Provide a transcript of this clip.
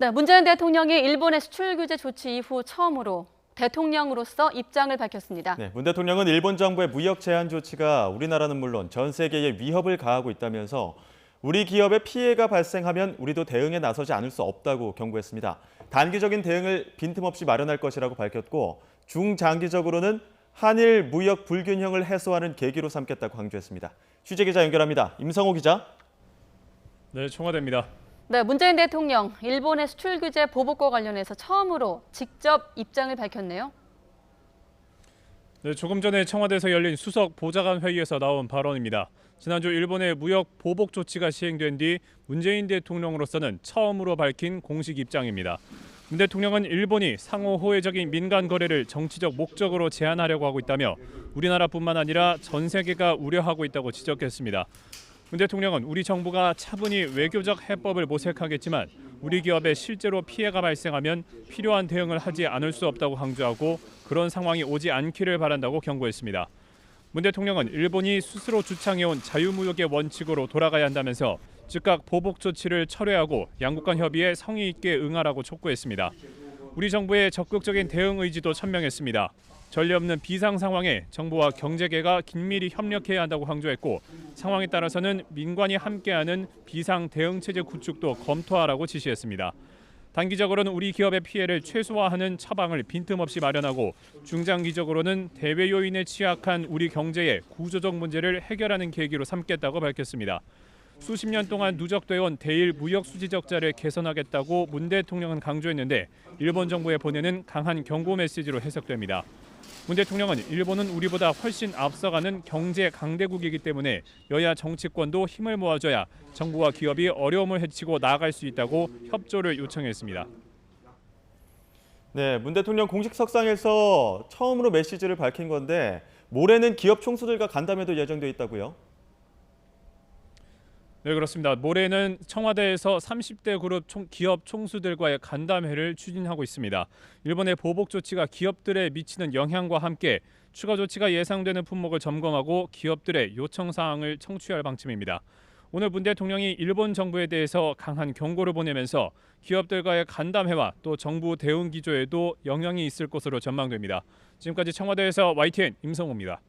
네, 문재인 대통령이 일본의 수출 규제 조치 이후 처음으로 대통령으로서 입장을 밝혔습니다. 네, 문 대통령은 일본 정부의 무역 제한 조치가 우리나라는 물론 전 세계에 위협을 가하고 있다면서 우리 기업에 피해가 발생하면 우리도 대응에 나서지 않을 수 없다고 경고했습니다. 단기적인 대응을 빈틈없이 마련할 것이라고 밝혔고 중장기적으로는 한일 무역 불균형을 해소하는 계기로 삼겠다고 강조했습니다. 취재기자 연결합니다. 임성호 기자. 네, 청와대입니다. 네, 문재인 대통령 일본의 수출 규제 보복과 관련해서 처음으로 직접 입장을 밝혔네요. 네, 조금 전에 청와대에서 열린 수석 보좌관 회의에서 나온 발언입니다. 지난주 일본의 무역 보복 조치가 시행된 뒤 문재인 대통령으로서는 처음으로 밝힌 공식 입장입니다. 문 대통령은 일본이 상호 호혜적인 민간 거래를 정치적 목적으로 제한하려고 하고 있다며 우리나라뿐만 아니라 전 세계가 우려하고 있다고 지적했습니다. 문 대통령은 우리 정부가 차분히 외교적 해법을 모색하겠지만 우리 기업에 실제로 피해가 발생하면 필요한 대응을 하지 않을 수 없다고 강조하고 그런 상황이 오지 않기를 바란다고 경고했습니다. 문 대통령은 일본이 스스로 주창해온 자유무역의 원칙으로 돌아가야 한다면서 즉각 보복 조치를 철회하고 양국 간 협의에 성의 있게 응하라고 촉구했습니다. 우리 정부의 적극적인 대응 의지도 천명했습니다. 전례 없는 비상 상황에 정부와 경제계가 긴밀히 협력해야 한다고 강조했고 상황에 따라서는 민관이 함께하는 비상 대응 체제 구축도 검토하라고 지시했습니다. 단기적으로는 우리 기업의 피해를 최소화하는 처방을 빈틈없이 마련하고 중장기적으로는 대외 요인에 취약한 우리 경제의 구조적 문제를 해결하는 계기로 삼겠다고 밝혔습니다. 수십 년 동안 누적되어 온 대일 무역 수지 적자를 개선하겠다고 문 대통령은 강조했는데 일본 정부의 보내는 강한 경고 메시지로 해석됩니다. 문 대통령은 일본은 우리보다 훨씬 앞서가는 경제 강대국이기 때문에 여야 정치권도 힘을 모아줘야 정부와 기업이 어려움을 헤치고 나아갈 수 있다고 협조를 요청했습니다. 네, 문 대통령 공식 석상에서 처음으로 메시지를 밝힌 건데 모레는 기업 총수들과 간담회도 예정돼 있다고요? 네, 그렇습니다. 모레는 청와대에서 30대 그룹 기업 총수들과의 간담회를 추진하고 있습니다. 일본의 보복 조치가 기업들에 미치는 영향과 함께 추가 조치가 예상되는 품목을 점검하고 기업들의 요청 사항을 청취할 방침입니다. 오늘 문 대통령이 일본 정부에 대해서 강한 경고를 보내면서 기업들과의 간담회와 또 정부 대응 기조에도 영향이 있을 것으로 전망됩니다. 지금까지 청와대에서 YTN 임성호입니다.